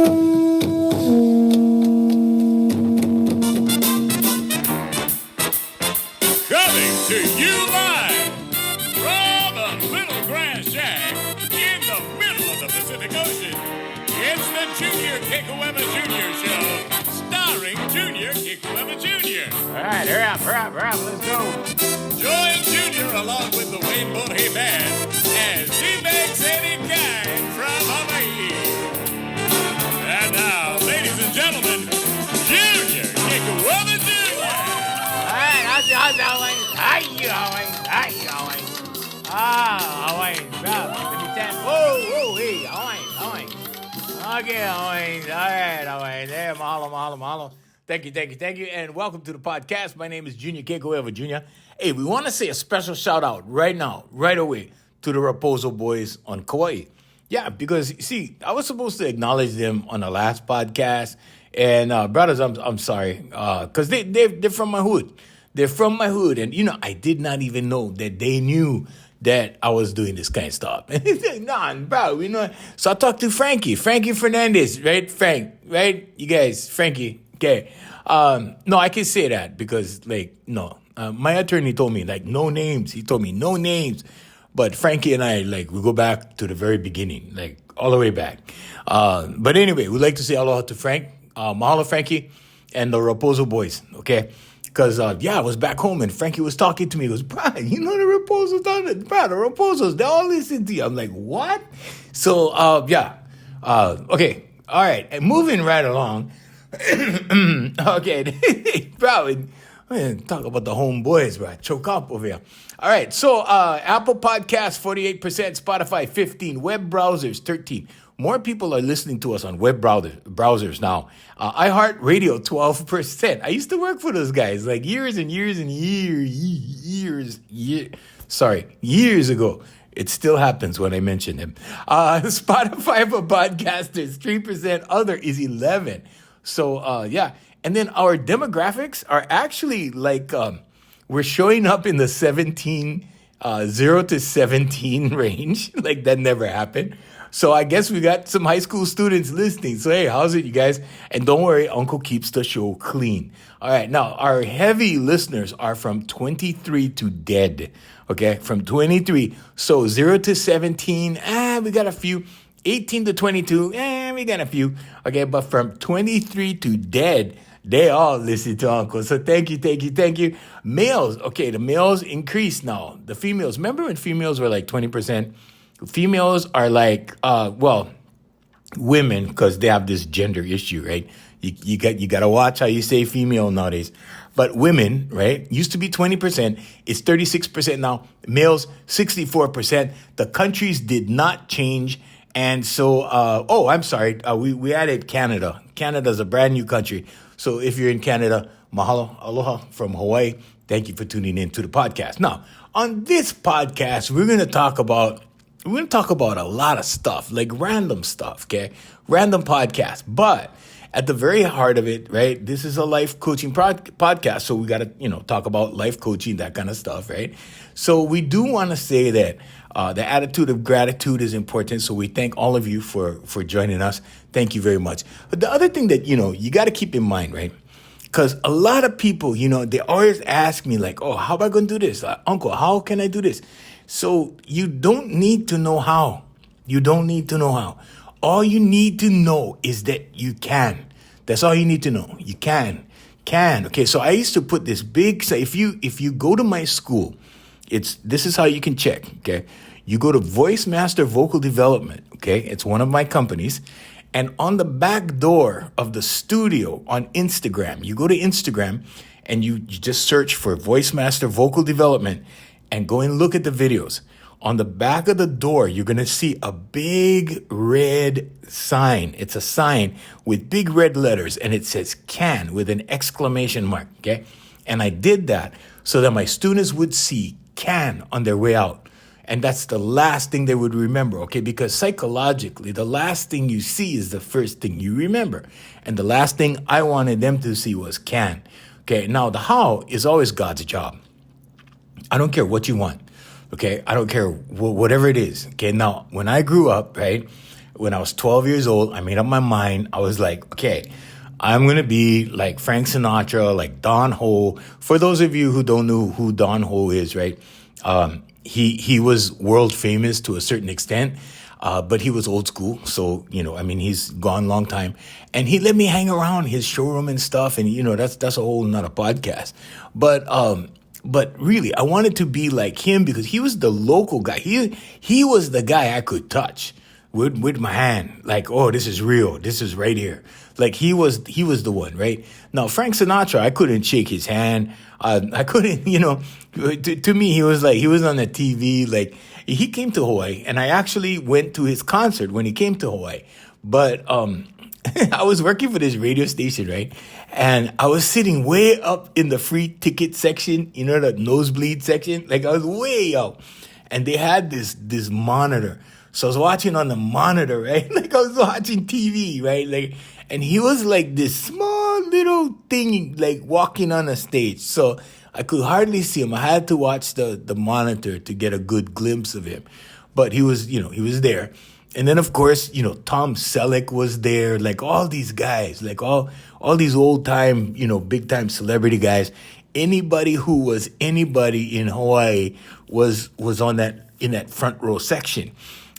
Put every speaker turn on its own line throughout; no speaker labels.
Coming to you live from a little grass shack in the middle of the Pacific Ocean. It's the Junior Kekuewa Jr. Show, starring Junior Kekuewa Jr.
All right, hurry up, let's go.
Join Junior along with the Wayne Bohe Band as he makes any kind from Hawaii. And now, ladies and gentlemen, Junior Kekuewa Jr.
All right, how's it going? How you going? Hawaii, bro. Whoa, hey, Hawaii. Okay, Hawaii. All right, Hawaii. There, mahalo. Thank you. And welcome to the podcast. My name is Junior Kekuewa Jr. Hey, we want to say a special shout out right now, right away, to the Raposo boys on Kauai. Yeah, because, see, I was supposed to acknowledge them on the last podcast. And, brothers, I'm sorry, because they're from my hood. They're from my hood. And, I did not even know that they knew that I was doing this kind of stuff. Nah, bro, So I talked to Frankie Fernandez, right? Frank, right? You guys, Frankie, okay. No, I can say that because, my attorney told me, no names. He told me no names. But Frankie and I, we go back to the very beginning, all the way back. But anyway, we'd like to say aloha to Frank. Mahalo, Frankie, and the Raposo boys, okay? Because, I was back home, and Frankie was talking to me. He goes, Brian, the Raposos, the Raposos, they all listen to you. I'm like, what? So, okay, all right, and moving right along. Okay, bro, talk about the homeboys, bro. Choke up over here. All right, so Apple Podcasts, 48%, Spotify, 15%, web browsers, 13%. More people are listening to us on web browsers now. iHeartRadio, 12%. I used to work for those guys years ago. It still happens when I mention them. Spotify for podcasters, 3%. Other is 11%. So, And then our demographics are actually we're showing up in the 0 to 17 range. That never happened. So I guess we got some high school students listening. So, hey, how's it, you guys? And don't worry, Uncle keeps the show clean. All right, now, our heavy listeners are from 23 to dead, okay? From 23. So 0 to 17, we got a few. 18 to 22, we got a few. Okay, but from 23 to dead, they all listen to Uncle. So thank you. Males, okay, the males increased now. The females, remember when females were 20%? Females are women, because they have this gender issue, right? You got to watch how you say female nowadays. But women, right, used to be 20%. It's 36% now. Males, 64%. The countries did not change. And so, I'm sorry. We added Canada. Canada's a brand new country. So if you're in Canada, mahalo, aloha from Hawaii. Thank you for tuning in to the podcast. Now, on this podcast, we're going to talk about a lot of stuff, random stuff, okay? Random podcast. But at the very heart of it, right, this is a life coaching podcast. So we got to, talk about life coaching, that kind of stuff, right? So we do want to say that the attitude of gratitude is important. So we thank all of you for joining us. Thank you very much. But the other thing that, you got to keep in mind, right? Because a lot of people, they always ask me how am I going to do this? Uncle, how can I do this? So you don't need to know how. All you need to know is that you can. That's all you need to know. You can. Okay, so I used to put this so if you go to my school, this is how you can check, okay? You go to Voice Master Vocal Development, okay? It's one of my companies. And on the back door of the studio on Instagram, you go to Instagram and you just search for Voice Master Vocal Development and go and look at the videos. On the back of the door, you're going to see a big red sign. It's a sign with big red letters, and it says CAN with an exclamation mark, okay? And I did that so that my students would see CAN on their way out. And that's the last thing they would remember, okay? Because psychologically, the last thing you see is the first thing you remember. And the last thing I wanted them to see was CAN. Okay, now the how is always God's job. I don't care what you want, okay? I don't care whatever it is, okay? Now, when I grew up, right, when I was 12 years old, I made up my mind. I was like, okay, I'm going to be like Frank Sinatra, like Don Ho. For those of you who don't know who Don Ho is, right? He was world famous to a certain extent, but he was old school. So, he's gone long time. And he let me hang around his showroom and stuff. And, that's a whole nother podcast. But really, I wanted to be like him because he was the local guy. He was the guy I could touch with my hand. Like, oh, this is real. This is right here. Like he was the one, right? Now, Frank Sinatra, I couldn't shake his hand. I couldn't, to me, he was on the TV. Like he came to Hawaii and I actually went to his concert when he came to Hawaii. But, I was working for this radio station, right? And I was sitting way up in the free ticket section, the nosebleed section. Like I was way up. And they had this monitor. So I was watching on the monitor, right? Like I was watching TV, right? Like, and he was like this small little thing, like walking on a stage. So I could hardly see him. I had to watch the monitor to get a good glimpse of him. But he was there. And then, of course, Tom Selleck was there, like all these guys, like all these old time, big time celebrity guys. Anybody who was anybody in Hawaii was in that front row section.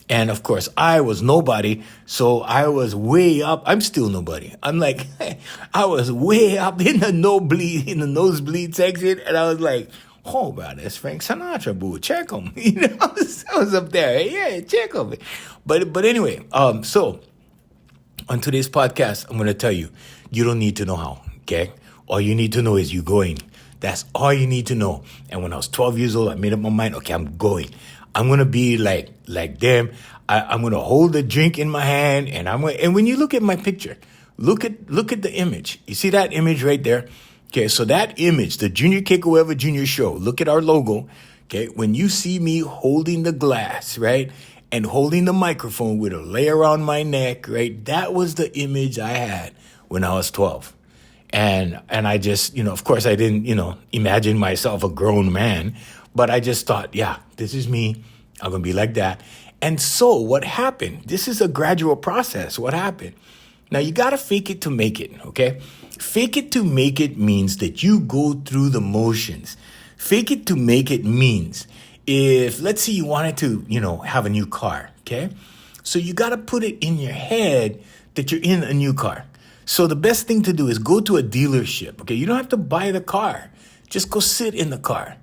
And of course, I was nobody. So I was way up. I'm still nobody. I'm like, I was way up in the nosebleed section. And I was like, oh, bro, that's Frank Sinatra, boo. Check him. I was up there. Yeah, check him. But anyway, so on today's podcast, I'm going to tell you, you don't need to know how, okay? All you need to know is you're going. That's all you need to know. And when I was 12 years old, I made up my mind, okay, I'm going. I'm going to be like them. I'm going to hold a drink in my hand. And when you look at my picture, look at the image. You see that image right there? Okay, so that image, the Junior Kekuewa Junior Show, look at our logo. Okay, when you see me holding the glass, right, and holding the microphone with a layer around my neck, right, that was the image I had when I was 12. And I just, of course I didn't, imagine myself a grown man, but I just thought, yeah, this is me. I'm going to be like that. And so what happened? This is a gradual process. What happened? Now, you got to fake it to make it, okay? Fake it to make it means that you go through the motions. Fake it to make it means if, let's say you wanted to, have a new car, okay? So you got to put it in your head that you're in a new car. So the best thing to do is go to a dealership, okay? You don't have to buy the car. Just go sit in the car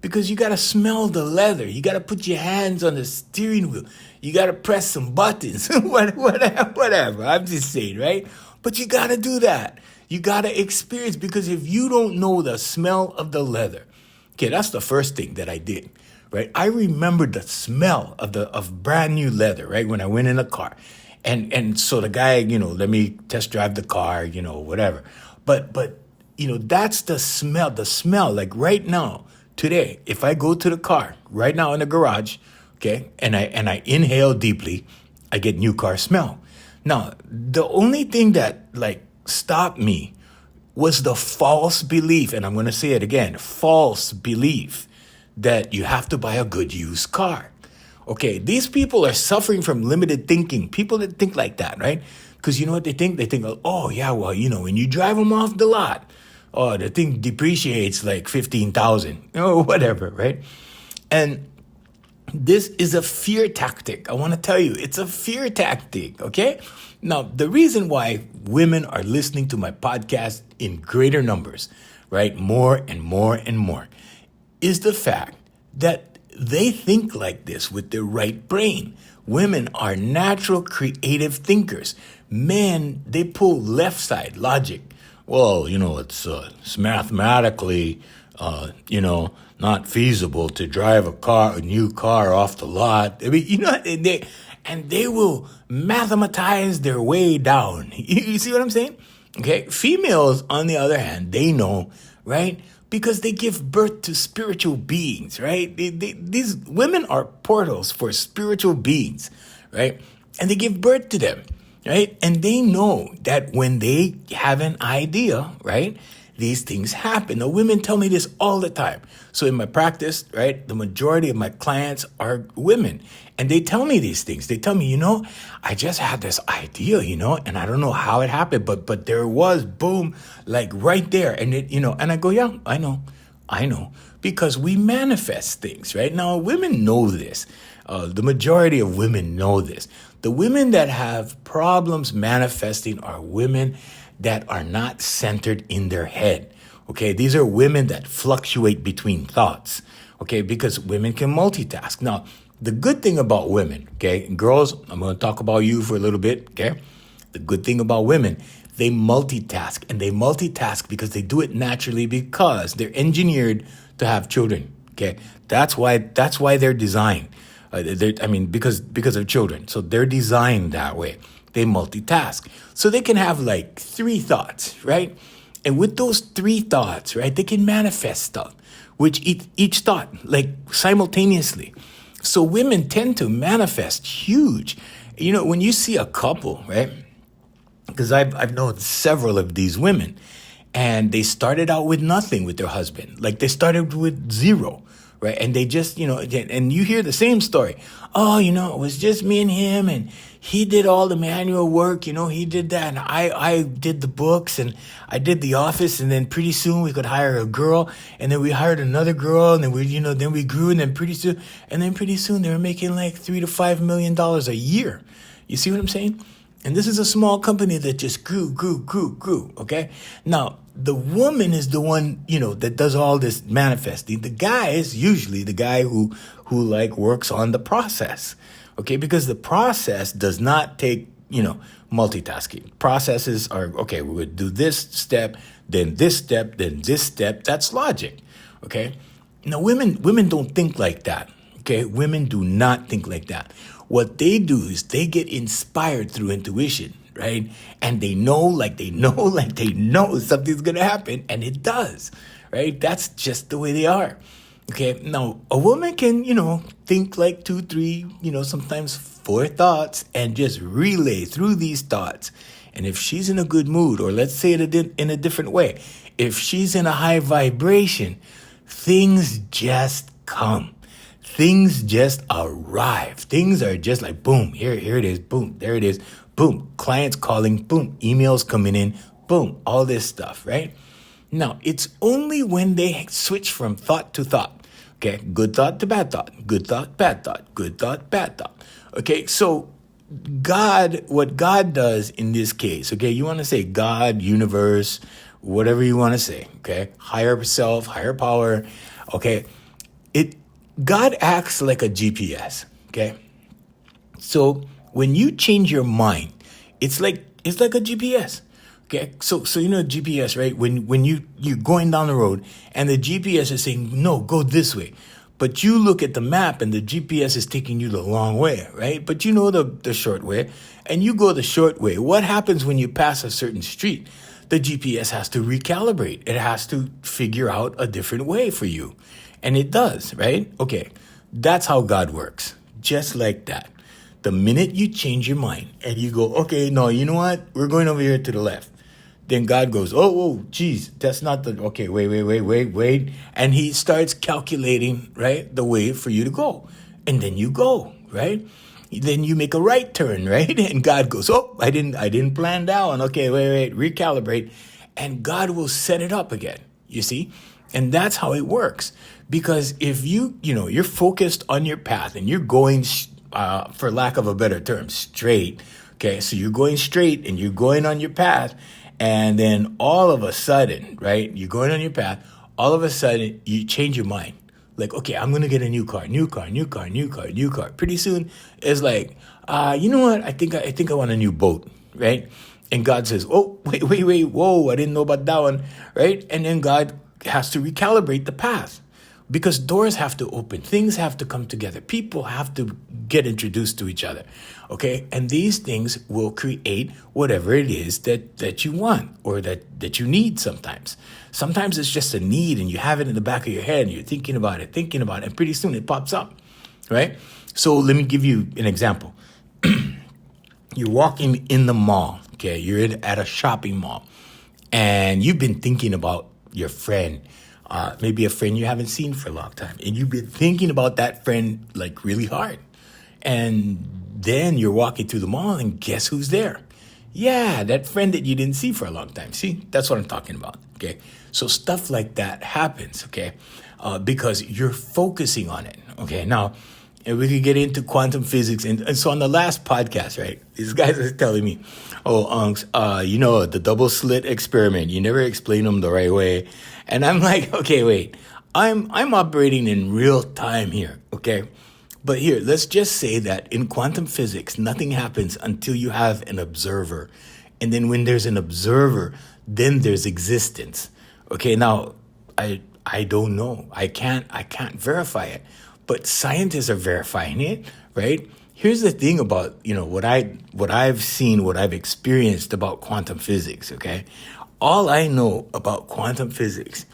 because you got to smell the leather. You got to put your hands on the steering wheel. You got to press some buttons, whatever. I'm just saying, right? But you got to do that. You got to experience, because if you don't know the smell of the leather, okay, that's the first thing that I did, right? I remembered the smell of brand new leather, right? When I went in a car. And so the guy, let me test drive the car, whatever. But that's the smell, like right now, today, if I go to the car right now in the garage, okay, and I inhale deeply, I get new car smell. Now, the only thing that stopped me was the false belief, and I'm going to say it again, false belief that you have to buy a good used car. Okay, these people are suffering from limited thinking. People that think like that, right? Because you know what they think? They think, oh, yeah, well, when you drive them off the lot, oh, the thing depreciates like $15,000 or whatever, right? And this is a fear tactic. I want to tell you, it's a fear tactic, okay? Now, the reason why women are listening to my podcast in greater numbers, right, more and more and more, is the fact that they think like this with their right brain. Women are natural creative thinkers. Men, they pull left side logic. Well, it's mathematically, not feasible to drive a new car off the lot. I mean, and they will mathematize their way down. You see what I'm saying? Okay. Females, on the other hand, they know, right? Because they give birth to spiritual beings, right? These women are portals for spiritual beings, right? And they give birth to them, right? And they know that when they have an idea, right, these things happen. Now, women tell me this all the time. So in my practice, right, the majority of my clients are women. And they tell me these things. They tell me, I just had this idea, and I don't know how it happened, but there it was, boom, like right there. And and I go, yeah, I know. Because we manifest things, right? Now, women know this. The majority of women know this. The women that have problems manifesting are women that are not centered in their head. Okay, these are women that fluctuate between thoughts. Okay, because women can multitask. Now, the good thing about women, okay, girls, I'm going to talk about you for a little bit. Okay, the good thing about women, they multitask, and they multitask because they do it naturally because they're engineered to have children. Okay, that's why they're designed. Because of children. So they're designed that way. They multitask. So they can have like 3 thoughts, right? And with those 3 thoughts, right, they can manifest stuff, which each thought, like simultaneously. So women tend to manifest huge. When you see a couple, right? Because I've known several of these women, and they started out with nothing with their husband. Like they started with 0. Right. And they just, and you hear the same story. Oh, it was just me and him, and he did all the manual work. He did that. And I did the books, and I did the office. And then pretty soon we could hire a girl, and then we hired another girl, and then then we grew. And then pretty soon they were making like $3 to $5 million a year. You see what I'm saying? And this is a small company that just grew. Okay. Now, the woman is the one, that does all this manifesting. The guy is usually the guy who like works on the process. Okay. Because the process does not take, multitasking. Processes are, okay, we would do this step, then this step, then this step. That's logic. Okay. Now, women don't think like that. Okay. Women do not think like that. What they do is they get inspired through intuition, right? And they know something's going to happen, and it does, right? That's just the way they are. Okay. Now, a woman can, think like 2, 3, sometimes 4 thoughts and just relay through these thoughts. And if she's in a good mood, or let's say it in a different way, if she's in a high vibration, things just come. Things just arrive. Things are just like, boom, here it is, boom, there it is, boom, clients calling, boom, emails coming in, boom, all this stuff, right? Now, it's only when they switch from thought to thought, okay, good thought to bad thought, good thought, bad thought, good thought, bad thought. Okay, so what God does in this case, okay, you want to say God, universe, whatever you want to say, okay, higher self, higher power, okay, God acts like a GPS, okay? So when you change your mind, it's like a GPS, okay? So GPS, right? When you're going down the road and the GPS is saying, no, go this way. But you look at the map and the GPS is taking you the long way, right? But you know the short way, and you go the short way. What happens when you pass a certain street? The GPS has to recalibrate. It has to figure out a different way for you. And it does, right? Okay, that's how God works. Just like that. The minute you change your mind and you go, okay, no, you know what? We're going over here to the left. Then God goes, oh, geez, that's not the, okay, wait. And he starts calculating, right, the way for you to go. And then you go, right? Then you make a right turn, right? And God goes, oh, I didn't plan down. Okay, wait, recalibrate. And God will set it up again, you see? And that's how it works. Because if you're focused on your path and you're going, for lack of a better term, straight. Okay, so you're going straight and you're going on your path. And then all of a sudden, right, you're going on your path. All of a sudden, you change your mind. Like, okay, I'm going to get a new car. Pretty soon, it's like, you know what? I think I want a new boat, right? And God says, oh, wait, whoa, I didn't know about that one, right? And then God has to recalibrate the path. Because doors have to open, things have to come together, people have to get introduced to each other, okay? And these things will create whatever it is that you want or that you need sometimes. Sometimes it's just a need and you have it in the back of your head and you're thinking about it, and pretty soon it pops up, right? So let me give you an example. You're walking in the mall, okay? You're at a shopping mall. and you've been thinking about your friend, maybe a friend you haven't seen for a long time, and you've been thinking about that friend like really hard. And then you're walking through the mall, and guess who's there? Yeah, that friend that you didn't see for a long time. See, that's what I'm talking about. Okay, so stuff like that happens. Okay, because you're focusing on it. Okay, now. And we could get into quantum physics. And so on the last podcast, right, these guys are telling me, oh, Unks, the double slit experiment, you never explain them the right way. And I'm like, okay, wait, I'm operating in real time here, okay? But here, let's just say that in quantum physics, nothing happens until you have an observer. And then when there's an observer, then there's existence. Okay, now, I don't know. I can't verify it. But scientists are verifying it, right? Here's the thing about, what I've seen, what I've experienced about quantum physics, okay? All I know about quantum physics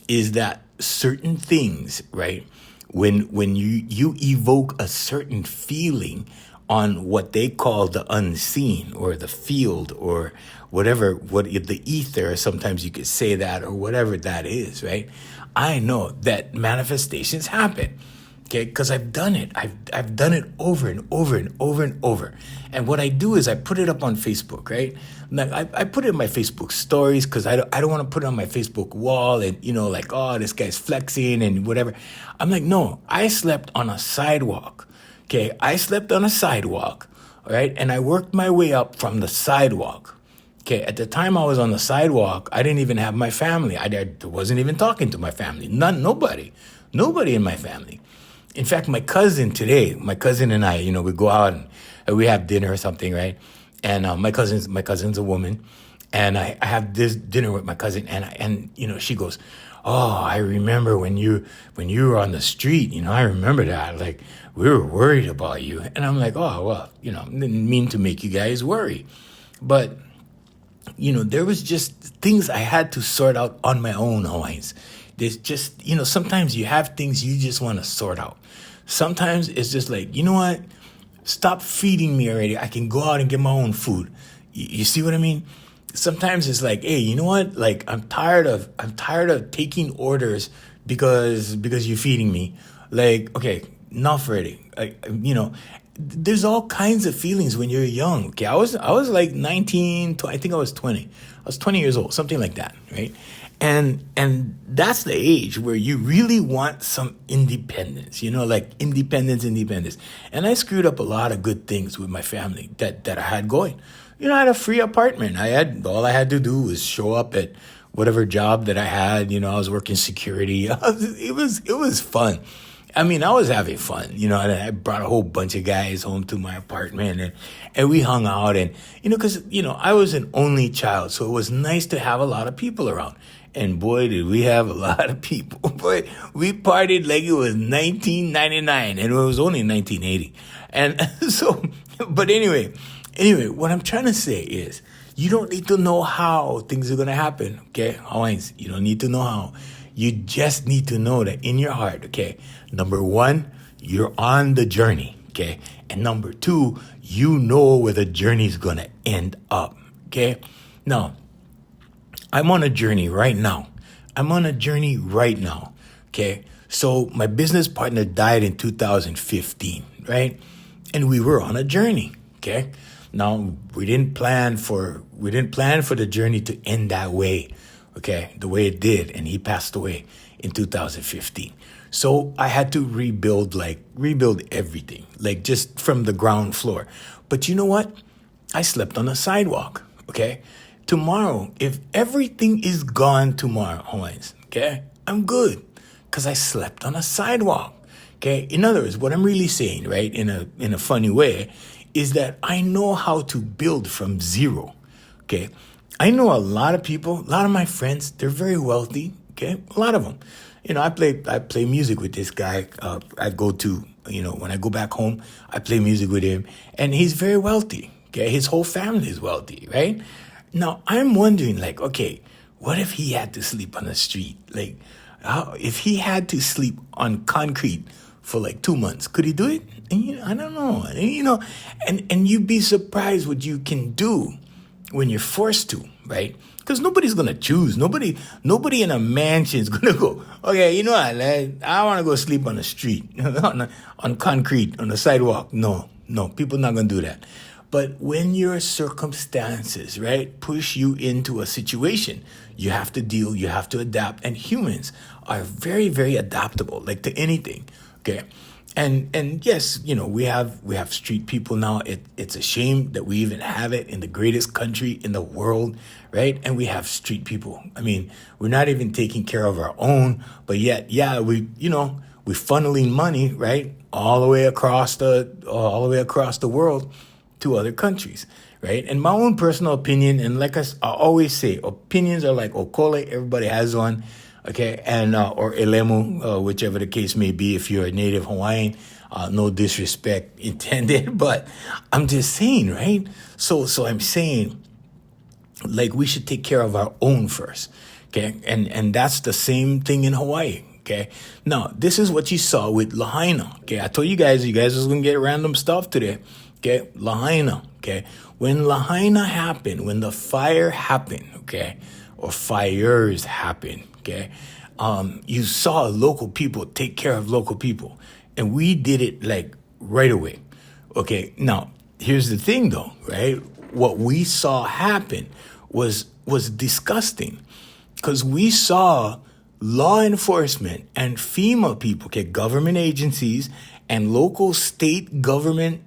is that certain things, right? When you evoke a certain feeling on what they call the unseen or the field or whatever, the ether, sometimes you could say that, or whatever that is, right? I know that manifestations happen. Okay, because I've done it. I've done it over and over and over and over. And what I do is I put it up on Facebook, right? Like I put it in my Facebook stories because I don't want to put it on my Facebook wall and, like, oh, this guy's flexing and whatever. I'm like, no, I slept on a sidewalk. Okay, I slept on a sidewalk, all right? And I worked my way up from the sidewalk. Okay, at the time I was on the sidewalk, I didn't even have my family. I wasn't even talking to my family. Nobody in my family. In fact, my cousin and I, we go out and we have dinner or something, right? And my cousin's a woman, and I have this dinner with my cousin, and she goes, oh, I remember when you were on the street, I remember that, like we were worried about you, and I'm like, oh well, didn't mean to make you guys worry, but there was just things I had to sort out on my own, Hawaiians. There's just, sometimes you have things you just want to sort out. Sometimes it's just like, you know what? Stop feeding me already. I can go out and get my own food. You see what I mean? Sometimes it's like, hey, you know what? Like, I'm tired of taking orders because you're feeding me. Like, okay, enough already. There's all kinds of feelings when you're young. Okay, I was like 19, I think I was 20. I was 20 years old, something like that, right? And that's the age where you really want some independence, like independence. And I screwed up a lot of good things with my family that I had going. I had a free apartment. All I had to do was show up at whatever job that I had. I was working security. It was fun. I mean, I was having fun, and I brought a whole bunch of guys home to my apartment and we hung out and, because, I was an only child. So it was nice to have a lot of people around. And boy, did we have a lot of people. Boy, we partied like it was 1999 and it was only 1980. And so, but anyway, what I'm trying to say is you don't need to know how things are going to happen. Okay. Hawaiians, you don't need to know how. You just need to know that in your heart, okay, number one, you're on the journey, okay? And number two, you know where the journey is going to end up, okay? Now, I'm on a journey right now. Okay? So my business partner died in 2015, right? And we were on a journey, okay? Now, we didn't plan for the journey to end that way, okay? The way it did, and he passed away in 2015. So I had to rebuild everything, like just from the ground floor. But you know what? I slept on a sidewalk, okay? Tomorrow, if everything is gone tomorrow, Hawaiians, okay, I'm good because I slept on a sidewalk, okay? In other words, what I'm really saying, right, in a funny way, is that I know how to build from zero, okay? I know a lot of people, a lot of my friends, they're very wealthy, okay? A lot of them. I play music with this guy. I go to, when I go back home, I play music with him, and he's very wealthy, okay? His whole family is wealthy, right? Now, I'm wondering, like, okay, what if he had to sleep on the street? Like, if he had to sleep on concrete for like 2 months, could he do it? And, I don't know. And you'd be surprised what you can do when you're forced to, right? Because nobody's gonna choose. Nobody in a mansion is gonna go, okay, you know what, I want to go sleep on the street, on concrete, on the sidewalk. No, people not gonna do that. But when your circumstances, right, push you into a situation, you have to deal, you have to adapt, and humans are very, very adaptable, like to anything, okay? And yes, we have street people now. It's a shame that we even have it in the greatest country in the world, right? And we have street people. I mean, we're not even taking care of our own, but yet, yeah, we funneling money, right, all the way across the world to other countries, right? And my own personal opinion, and like I always say, opinions are like okole. Everybody has one. Okay, and or elemu, whichever the case may be. If you're a native Hawaiian, no disrespect intended, but I'm just saying, right? So I'm saying, like, we should take care of our own first, okay? And that's the same thing in Hawaii, okay? Now, this is what you saw with Lahaina, okay? I told you guys was gonna get random stuff today, okay? Lahaina, okay? When Lahaina happened, when the fire happened, okay, or fires happened, okay, you saw local people take care of local people, and we did it like right away. Okay, now here's the thing, though, right? What we saw happen was disgusting, because we saw law enforcement and FEMA people, okay, government agencies and local state government,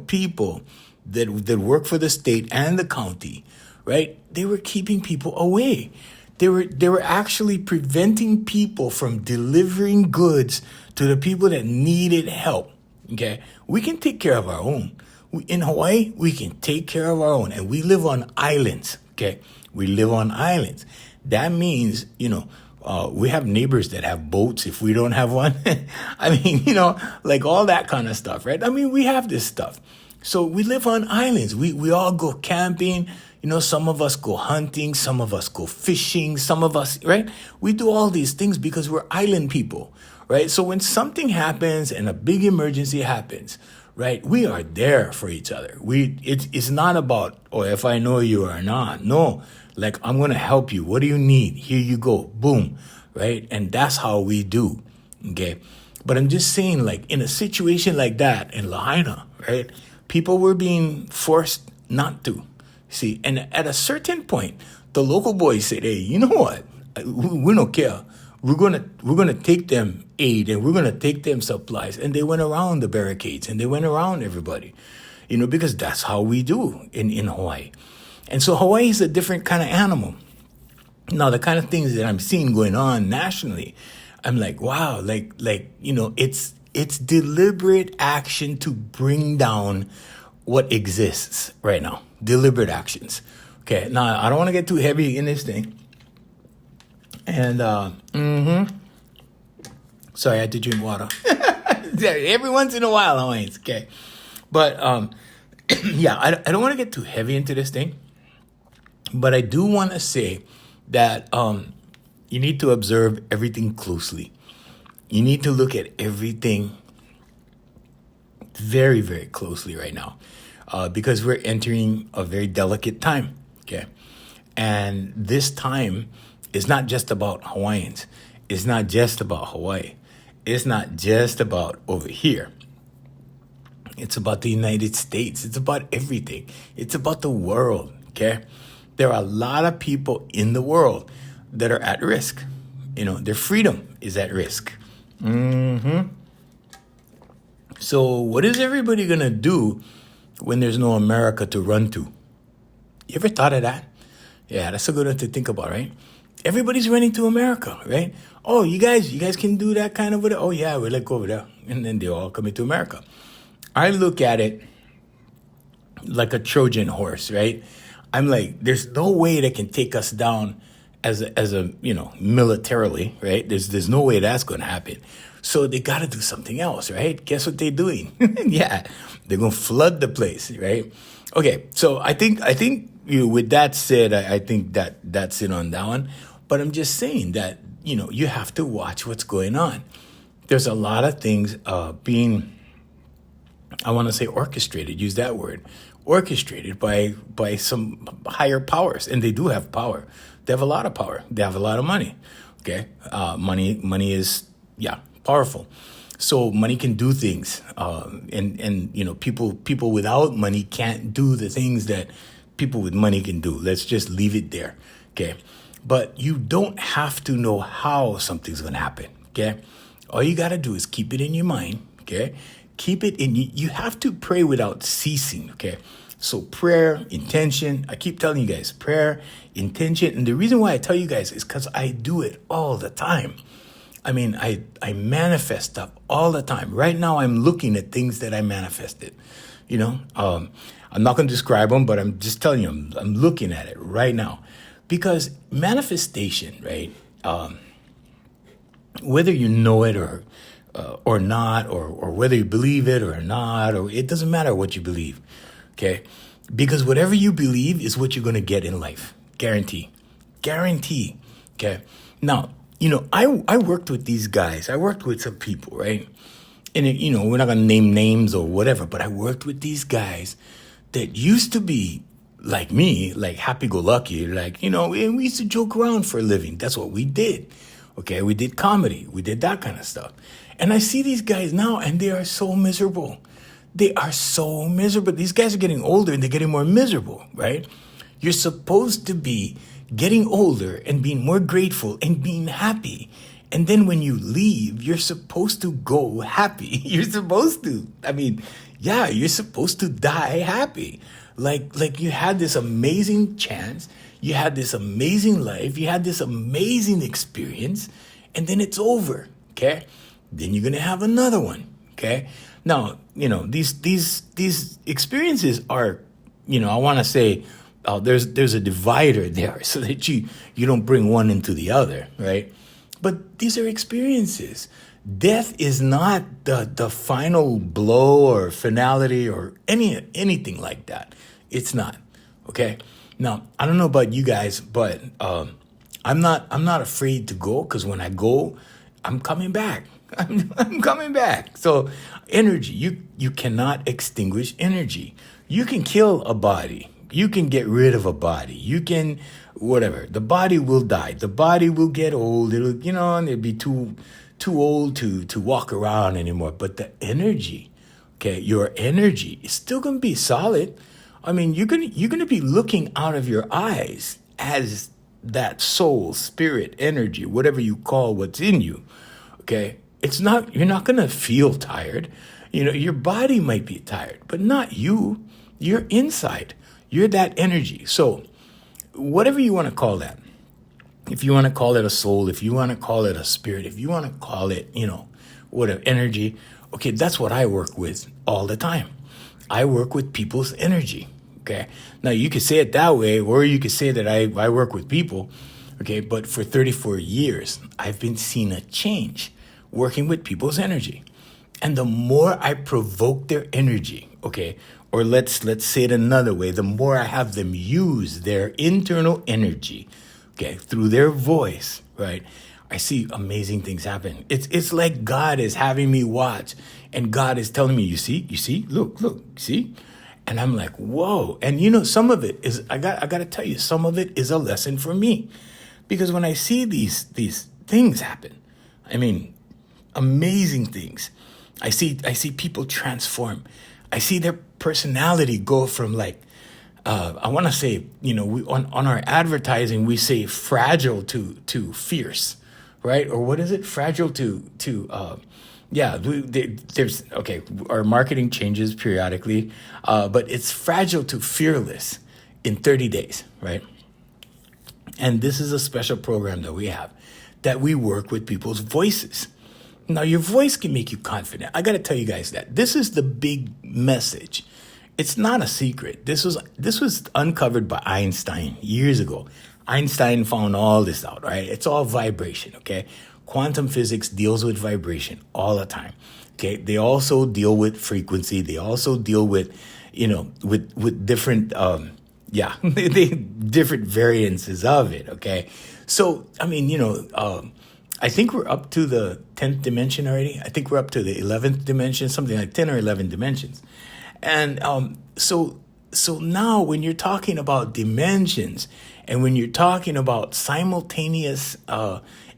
people that work for the state and the county, right? They were keeping people away. They were actually preventing people from delivering goods to the people that needed help. Okay, we can take care of our own. In Hawaii, we can take care of our own, and we live on islands. Okay, we live on islands. That means, we have neighbors that have boats if we don't have one. I mean, like all that kind of stuff, right? I mean, we have this stuff. So we live on islands. We all go camping. Some of us go hunting, some of us go fishing, some of us, right? We do all these things because we're island people, right? So when something happens and a big emergency happens, right, we are there for each other. It's not about, if I know you or not. No, like, I'm going to help you. What do you need? Here you go. Boom, right? And that's how we do, okay? But I'm just saying, like, in a situation like that in Lahaina, right, people were being forced not to. See, and at a certain point, the local boys said, "Hey, you know what? We don't care. We're gonna take them aid, and we're gonna take them supplies." And they went around the barricades, and they went around everybody, because that's how we do in Hawaii. And so Hawaii is a different kind of animal. Now, the kind of things that I'm seeing going on nationally, I'm like, wow, it's deliberate action to bring down what exists right now. Deliberate actions. Okay, now I don't want to get too heavy in this thing. And sorry, I had to drink water. Every once in a while, always. Okay, but yeah, I don't want to get too heavy into this thing. But I do want to say that you need to observe everything closely. You need to look at everything very, very closely right now. Because we're entering a very delicate time, okay? And this time is not just about Hawaiians. It's not just about Hawaii. It's not just about over here. It's about the United States. It's about everything. It's about the world, okay? There are a lot of people in the world that are at risk. Their freedom is at risk. So what is everybody going to do when there's no America to run to? You ever thought of that? Yeah, that's a good one to think about, right? Everybody's running to America, right? Oh, you guys can do that kind of, oh yeah, we'll go over there. And then they're all coming to America. I look at it like a Trojan horse, right? I'm like, there's no way they can take us down as a militarily, right? There's no way that's going to happen. So they got to do something else, right? Guess what they're doing? Yeah, they're going to flood the place, right? Okay, so I think with that said, I think that's it on that one. But I'm just saying that, you have to watch what's going on. There's a lot of things being, I want to say orchestrated, use that word, orchestrated by some higher powers, and they do have power. They have a lot of power. They have a lot of money. Okay, money is powerful. So money can do things, and people without money can't do the things that people with money can do. Let's just leave it there. Okay, but you don't have to know how something's gonna happen. Okay, all you gotta do is keep it in your mind. Okay, keep it in. You have to pray without ceasing. Okay. So prayer, intention, I keep telling you guys, prayer, intention. And the reason why I tell you guys is because I do it all the time. I mean, I manifest stuff all the time. Right now, I'm looking at things that I manifested. I'm not going to describe them, but I'm just telling you, I'm looking at it right now. Because manifestation, right, whether you know it or not, or whether you believe it or not, or it doesn't matter what you believe. Okay, because whatever you believe is what you're going to get in life. Guarantee. Okay. Now, I worked with these guys. I worked with some people, right? And, we're not going to name names or whatever, but I worked with these guys that used to be like me, like happy-go-lucky, like, and we used to joke around for a living. That's what we did. Okay, we did comedy. We did that kind of stuff. And I see these guys now, and they are so miserable. They are so miserable. These guys are getting older and they're getting more miserable, right? You're supposed to be getting older and being more grateful and being happy. And then when you leave, you're supposed to go happy. You're supposed to. You're supposed to die happy. Like you had this amazing chance. You had this amazing life. You had this amazing experience. And then it's over, okay? Then you're going to have another one, okay? Now, these experiences are, I want to say, there's a divider there so that you don't bring one into the other, right? But these are experiences. Death is not the final blow or finality or anything like that. It's not, okay? Now, I don't know about you guys, but I'm not afraid to go, because when I go, I'm coming back. I'm coming back. So energy, you cannot extinguish energy. You can kill a body. You can get rid of a body. You can, whatever. The body will die. The body will get old. It'll, and it'll be too old to walk around anymore. But the energy, okay, your energy is still going to be solid. You're gonna be looking out of your eyes as that soul, spirit, energy, whatever you call what's in you. Okay. You're not going to feel tired. Your body might be tired, but not you. You're inside. You're that energy. So whatever you want to call that, if you want to call it a soul, if you want to call it a spirit, if you want to call it, whatever, energy, okay, that's what I work with all the time. I work with people's energy, okay? Now, you could say it that way, or you could say that I work with people, okay? But for 34 years, I've been seeing a change working with people's energy. And the more I provoke their energy, okay, or let's say it another way, the more I have them use their internal energy, okay, through their voice, right, I see amazing things happen. It's like God is having me watch, and God is telling me, you see, look, see? And I'm like, whoa. And some of it is, I got to tell you, some of it is a lesson for me. Because when I see these things happen, amazing things. I see people transform. I see their personality go from I want to say, we on our advertising, we say fragile to fierce, right? Or what is it? Fragile there's, okay, our marketing changes periodically, but it's fragile to fearless in 30 days, right? And this is a special program that we have, that we work with people's voices. Now, your voice can make you confident. I got to tell you guys that. This is the big message. It's not a secret. This was uncovered by Einstein years ago. Einstein found all this out, right? It's all vibration, okay? Quantum physics deals with vibration all the time, okay? They also deal with frequency. They also deal with, with different, different variances of it, okay? So, I think we're up to the 10th dimension already. I think we're up to the 11th dimension, something like 10 or 11 dimensions. And so so now when you're talking about dimensions and when you're talking about simultaneous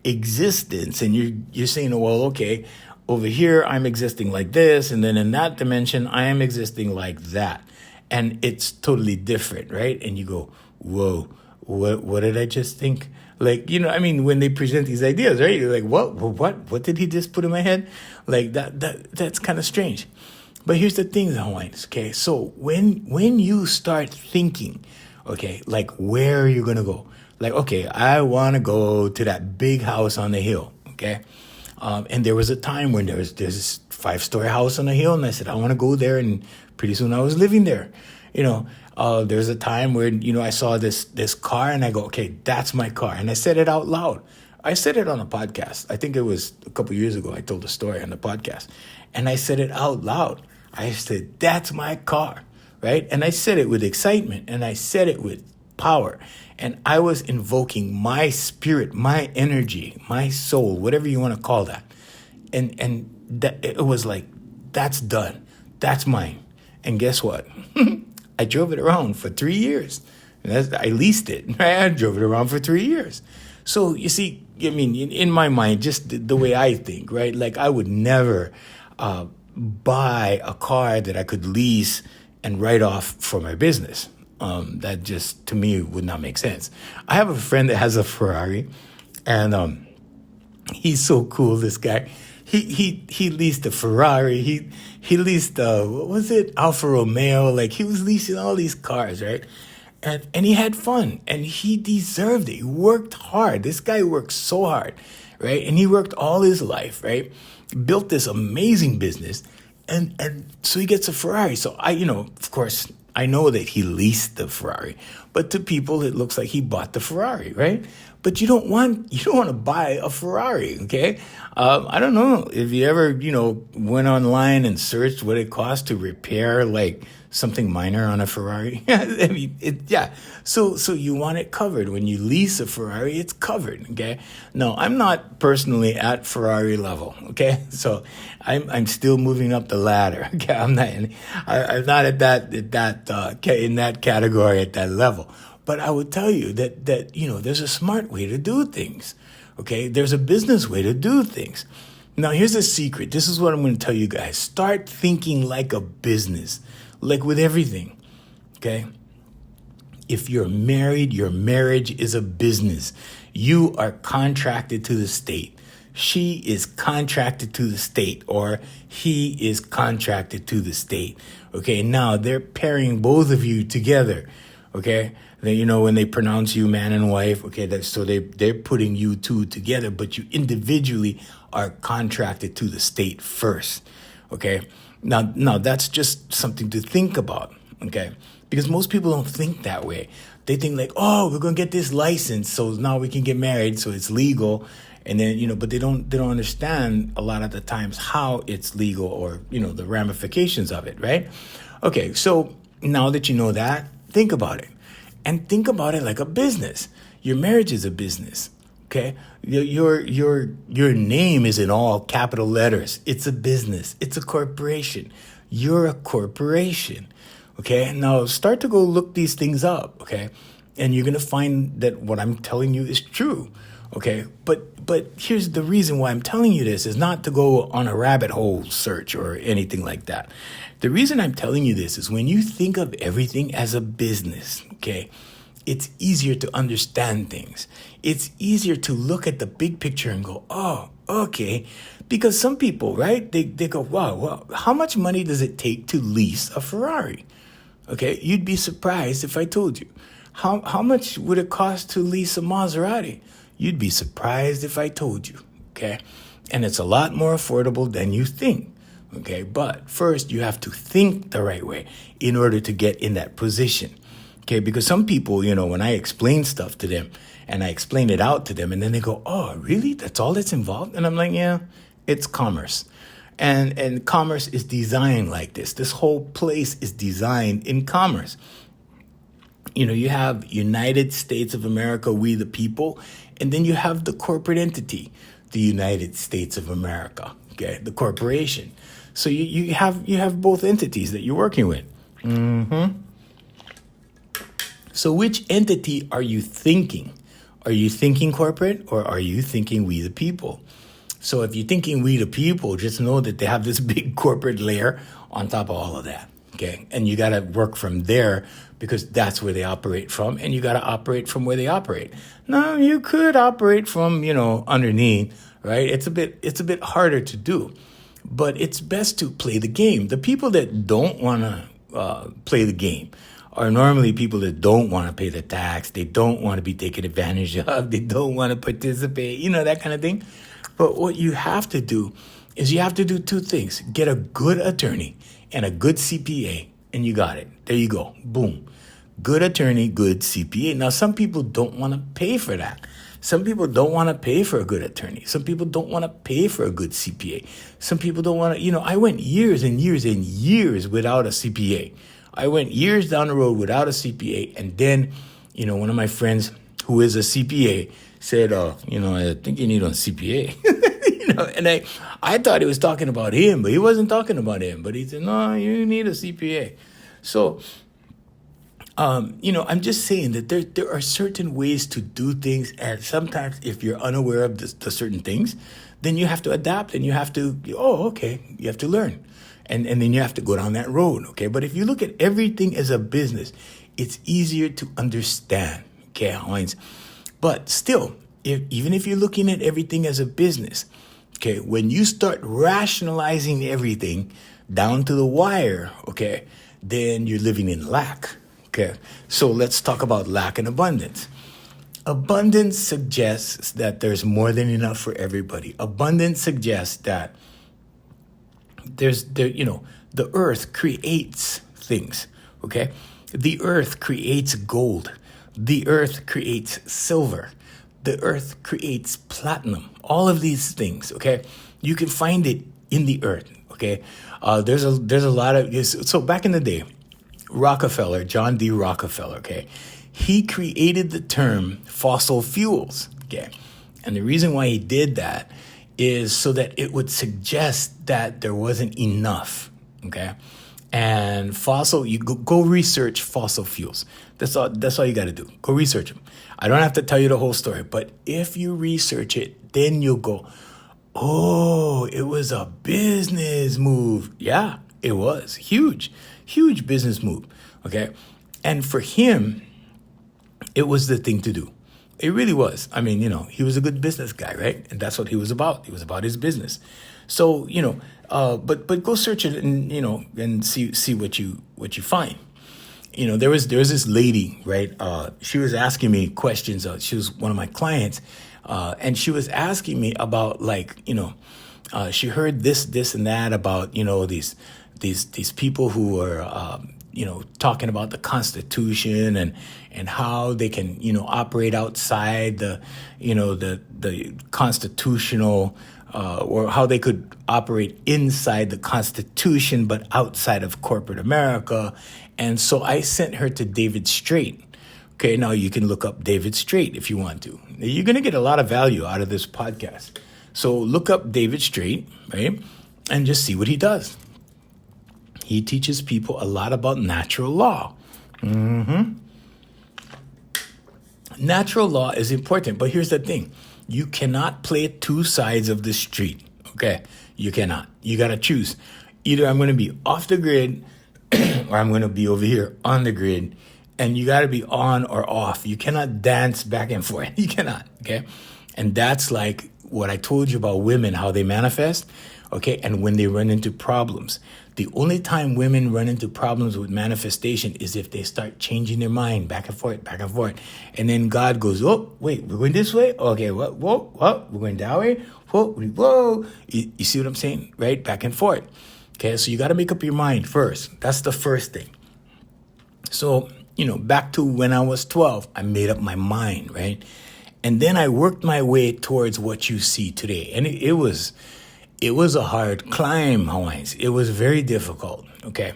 existence, and you're saying, well, okay, over here I'm existing like this, and then in that dimension I am existing like that, and it's totally different, right? And you go, whoa, what did I just think? Like, I mean, when they present these ideas, right? You're like, what did he just put in my head? Like that's kind of strange. But here's the thing, Hawaiians, okay? So when you start thinking, okay, like where are you gonna go? Like, okay, I wanna go to that big house on the hill, okay? And there was a time when there's this 5-story house on the hill, and I said, I wanna go there, and pretty soon I was living there. There's a time when, I saw this car, and I go, okay, that's my car. And I said it out loud. I said it on a podcast. I think it was a couple years ago. I told the story on the podcast. And I said it out loud. I said, that's my car, right? And I said it with excitement, and I said it with power. And I was invoking my spirit, my energy, my soul, whatever you want to call that. And that it was like, that's done. That's mine. And guess what? I drove it around for 3 years. I leased it. Right? I drove it around for 3 years. So you see, I mean, in my mind, just the way I think, right? Like I would never buy a car that I could lease and write off for my business. That just, to me, would not make sense. I have a friend that has a Ferrari, and he's so cool, this guy. He leased a Ferrari. He leased what was it, Alfa Romeo? Like he was leasing all these cars, right? And he had fun, and he deserved it. He worked hard. This guy worked so hard, right? And he worked all his life, right? Built this amazing business, and so he gets a Ferrari. So of course, I know that he leased the Ferrari, but to people it looks like he bought the Ferrari, right? But you don't want to buy a Ferrari, okay? I don't know if you ever went online and searched what it costs to repair like something minor on a Ferrari. I mean, So you want it covered. When you lease a Ferrari, it's covered, okay? No, I'm not personally at Ferrari level, okay? So I'm still moving up the ladder, okay? I'm not at that in that category at that level. But I would tell you that there's a smart way to do things, okay? There's a business way to do things. Now, here's the secret. This is what I'm going to tell you guys. Start thinking like a business, like with everything, okay? If you're married, your marriage is a business. You are contracted to the state. She is contracted to the state, or he is contracted to the state, okay? Now, they're pairing both of you together, okay? When they pronounce you man and wife, okay, they're putting you two together, but you individually are contracted to the state first, okay? Now that's just something to think about, okay? Because most people don't think that way. They think like, oh, we're gonna get this license, so now we can get married, so it's legal, and then but they don't understand a lot of the times how it's legal, or the ramifications of it, right? Okay, so now that you know that, think about it. And think about it like a business. Your marriage is a business, okay? Your name is in all capital letters. It's a business. It's a corporation. You're a corporation, okay? Now start to go look these things up, okay? And you're gonna find that what I'm telling you is true, okay? But here's the reason why I'm telling you this is not to go on a rabbit hole search or anything like that. The reason I'm telling you this is when you think of everything as a business, okay, it's easier to understand things. It's easier to look at the big picture and go, oh, okay. Because some people, right, they go, wow, how much money does it take to lease a Ferrari? Okay, you'd be surprised if I told you. How much would it cost to lease a Maserati? You'd be surprised if I told you, okay? And it's a lot more affordable than you think. Okay, but first you have to think the right way in order to get in that position. Okay, because some people, when I explain stuff to them and I explain it out to them, and then they go, oh, really? That's all that's involved? And I'm like, yeah, it's commerce. And commerce is designed like this. This whole place is designed in commerce. You have United States of America, we the people, and then you have the corporate entity, the United States of America, okay, the corporation. So you have both entities that you're working with. Mm-hmm. So which entity are you thinking? Are you thinking corporate or are you thinking we the people? So if you're thinking we the people, just know that they have this big corporate layer on top of all of that. Okay. And you got to work from there because that's where they operate from. And you got to operate from where they operate. Now you could operate from, underneath, right? It's a bit harder to do, but it's best to play the game. The people that don't want to play the game are normally people that don't want to pay the tax. They don't want to be taken advantage of. They don't want to participate, that kind of thing. But what you have to do is you have to do two things. Get a good attorney and a good CPA, and you got it. There you go. Boom. Good attorney, good CPA. Now, some people don't want to pay for that. Some people don't want to pay for a good attorney. Some people don't want to pay for a good CPA. Some people don't want to, I went years and years and years without a CPA. I went years down the road without a CPA. And then, one of my friends who is a CPA said, I think you need a CPA. And I thought he was talking about him, but he wasn't talking about him. But he said, no, you need a CPA. So, I'm just saying that there are certain ways to do things. And sometimes if you're unaware of the certain things, then you have to adapt and you have to, you have to learn. And then you have to go down that road, okay? But if you look at everything as a business, it's easier to understand, okay, Heinz? But still, even if you're looking at everything as a business, okay, when you start rationalizing everything down to the wire, okay, then you're living in lack, okay? So let's talk about lack and abundance. Abundance suggests that there's more than enough for everybody. Abundance suggests that the earth creates things, okay? The earth creates gold. The earth creates silver. The earth creates platinum. All of these things, okay? You can find it in the earth, okay? There's a lot of, so back in the day, Rockefeller, John D. Rockefeller, okay? He created the term fossil fuels, okay? And the reason why he did that is so that it would suggest that there wasn't enough, okay? And you go research fossil fuels. That's all you got to do. Go research them. I don't have to tell you the whole story, but if you research it, then you'll go, oh, it was a business move. Yeah, it was. Huge business move, okay? And for him, it was the thing to do. It really was. I mean, he was a good business guy, right? And that's what he was about. He was about his business. So, but go search it and, and see what you find. There was this lady, right? She was asking me questions. She was one of my clients. And she was asking me about she heard this and that about, these people who are, talking about the Constitution and how they can, operate outside the constitutional, or how they could operate inside the Constitution, but outside of corporate America. And so I sent her to David Straight. Okay, now you can look up David Straight if you want to. You're going to get a lot of value out of this podcast. So look up David Straight, right? And just see what he does. He teaches people a lot about natural law. Natural law is important, but here's the thing. You cannot play two sides of the street, okay? You cannot. You got to choose. Either I'm going to be off the grid or I'm going to be over here on the grid, and you got to be on or off. You cannot dance back and forth. You cannot, okay? And that's like what I told you about women, how they manifest, okay? And when they run into problems. The only time women run into problems with manifestation is if they start changing their mind back and forth. And then God goes, oh, wait, we're going this way? Okay, whoa, we're going that way? Whoa. You see what I'm saying? Right? Back and forth. Okay, so you got to make up your mind first. That's the first thing. So, back to when I was 12, I made up my mind, right? And then I worked my way towards what you see today. And it was a hard climb, Hawaiians. It was very difficult, okay?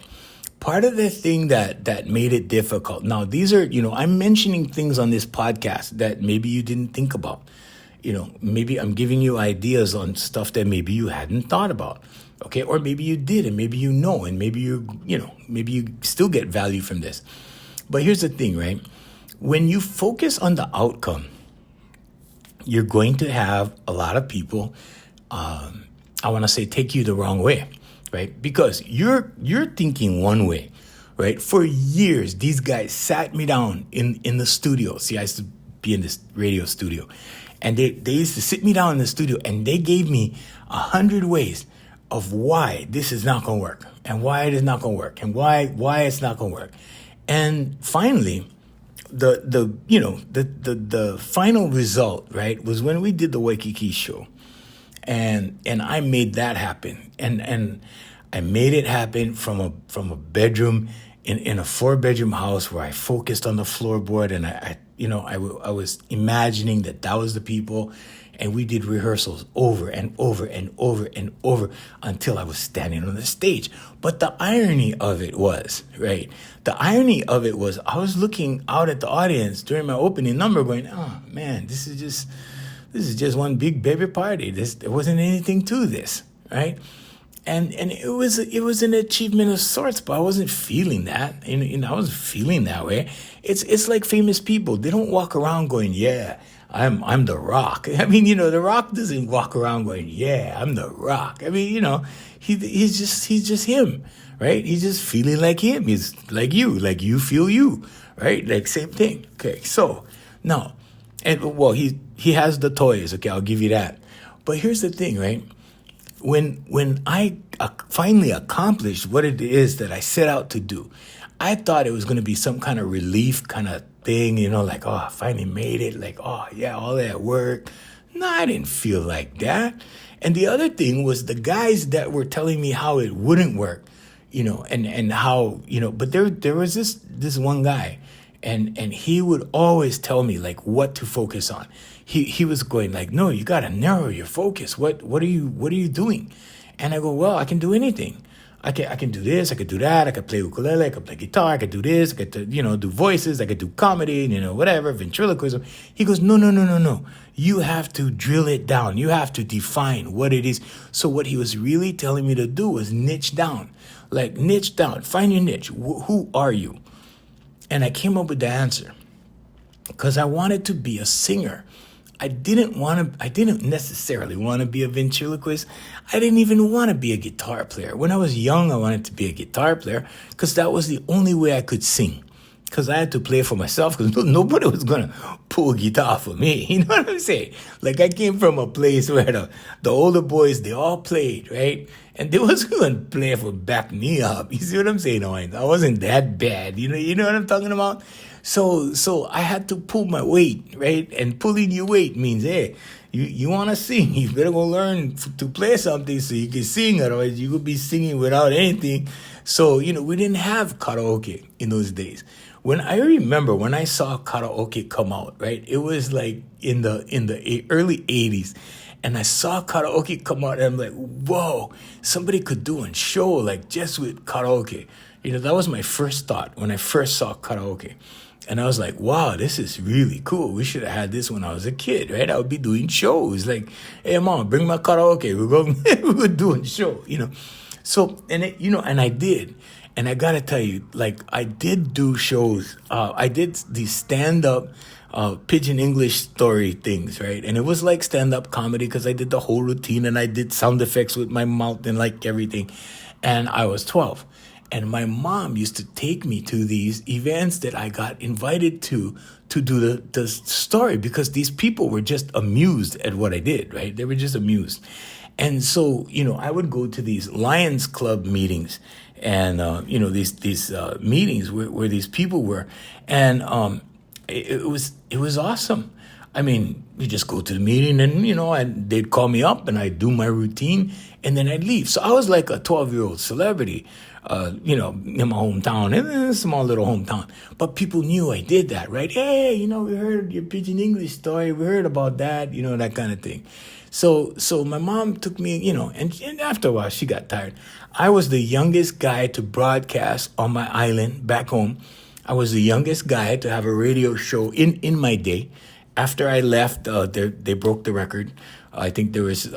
Part of the thing that made it difficult, now these are, I'm mentioning things on this podcast that maybe you didn't think about. Maybe I'm giving you ideas on stuff that maybe you hadn't thought about, okay? Or maybe you did, and maybe and maybe you still get value from this. But here's the thing, right? when you focus on the outcome, you're going to have a lot of people, I want to say, take you the wrong way, right? Because you're thinking one way, right? For years, these guys sat me down in the studio. See, I used to be in this radio studio, and they used to sit me down in the studio, and they gave me 100 ways of why this is not going to work, and why it is not going to work, and why it's not going to work. And finally, the final result, right, was when we did the Waikiki show, and I made that happen, and I made it happen from a bedroom in a 4-bedroom house where I focused on the floorboard, and I was imagining that was the people, and we did rehearsals over and over and over and over until I was standing on the stage. But the irony of it was, right? The irony of it was I was looking out at the audience during my opening number going, oh man, this is just one big baby party. There wasn't anything to this, right? And it was an achievement of sorts, but I wasn't feeling that. I wasn't feeling that way. It's like famous people. They don't walk around going, yeah, I'm the Rock. I mean, the Rock doesn't walk around going, yeah, I'm the Rock. I mean, he's just him, right? He's just feeling like him. He's like you feel you, right? Like same thing. Okay, so now, he has the toys. Okay, I'll give you that. But here's the thing, right? When I finally accomplished what it is that I set out to do, I thought it was going to be some kind of relief kind of thing, like, oh, I finally made it. Like, oh, yeah, all that work. No, I didn't feel like that. And the other thing was the guys that were telling me how it wouldn't work, and how, but there was this one guy, and he would always tell me, like, what to focus on. He was going like, no, you got to narrow your focus. What are you doing? And I go, well, I can do anything. I can do this, I could do that, I could play ukulele, I could play guitar, I could do this, I could do voices, I could do comedy, whatever, ventriloquism. He goes, no. You have to drill it down. You have to define what it is. So what he was really telling me to do was niche down. Like, niche down. Find your niche. Who are you? And I came up with the answer. Because I wanted to be a singer. I didn't necessarily want to be a ventriloquist. I didn't even want to be a guitar player. When I was young, I wanted to be a guitar player because that was the only way I could sing. Because I had to play for myself because nobody was going to pull a guitar for me. You know what I'm saying? Like, I came from a place where the older boys, they all played, right? And they wasn't going to play for back me up. You see what I'm saying, Owen? I wasn't that bad. You know what I'm talking about? So I had to pull my weight, right? And pulling your weight means, hey, you want to sing, you better go learn to play something so you can sing. Otherwise, you could be singing without anything. So, we didn't have karaoke in those days. I remember when I saw karaoke come out, right? It was like in the early 80s. And I saw karaoke come out, and I'm like, whoa, somebody could do a show like just with karaoke. That was my first thought when I first saw karaoke. And I was like, wow, this is really cool. We should have had this when I was a kid, right? I would be doing shows like, hey, mom, bring my karaoke. We're doing show, So, and I did. And I got to tell you, like, I did do shows. I did these stand-up Pidgin English story things, right? And it was like stand-up comedy because I did the whole routine and I did sound effects with my mouth and like everything. And I was 12. And my mom used to take me to these events that I got invited to do the story because these people were just amused at what I did, right? They were just amused. And so, I would go to these Lions Club meetings and, these meetings where these people were. And it was awesome. I mean, you just go to the meeting and, and they'd call me up and I'd do my routine and then I'd leave. So I was like a 12-year-old celebrity, in my hometown, in a small little hometown. But people knew I did that, right? Hey, we heard your Pidgin English story. We heard about that, that kind of thing. So my mom took me, and after a while she got tired. I was the youngest guy to broadcast on my island back home. I was the youngest guy to have a radio show in my day. After I left, they broke the record. I think there was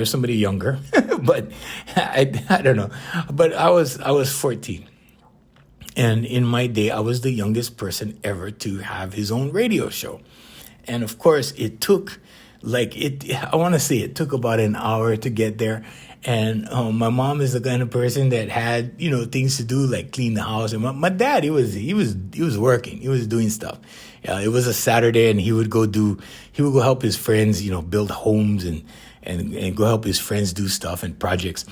somebody younger, but I don't know. But I was 14, And in my day, I was the youngest person ever to have his own radio show. And of course, it took I want to say it took about an hour to get there. And my mom is the kind of person that had, things to do like clean the house. And my dad, he was working, he was doing stuff. It was a Saturday, and he would go help his friends, build homes and go help his friends do stuff and projects.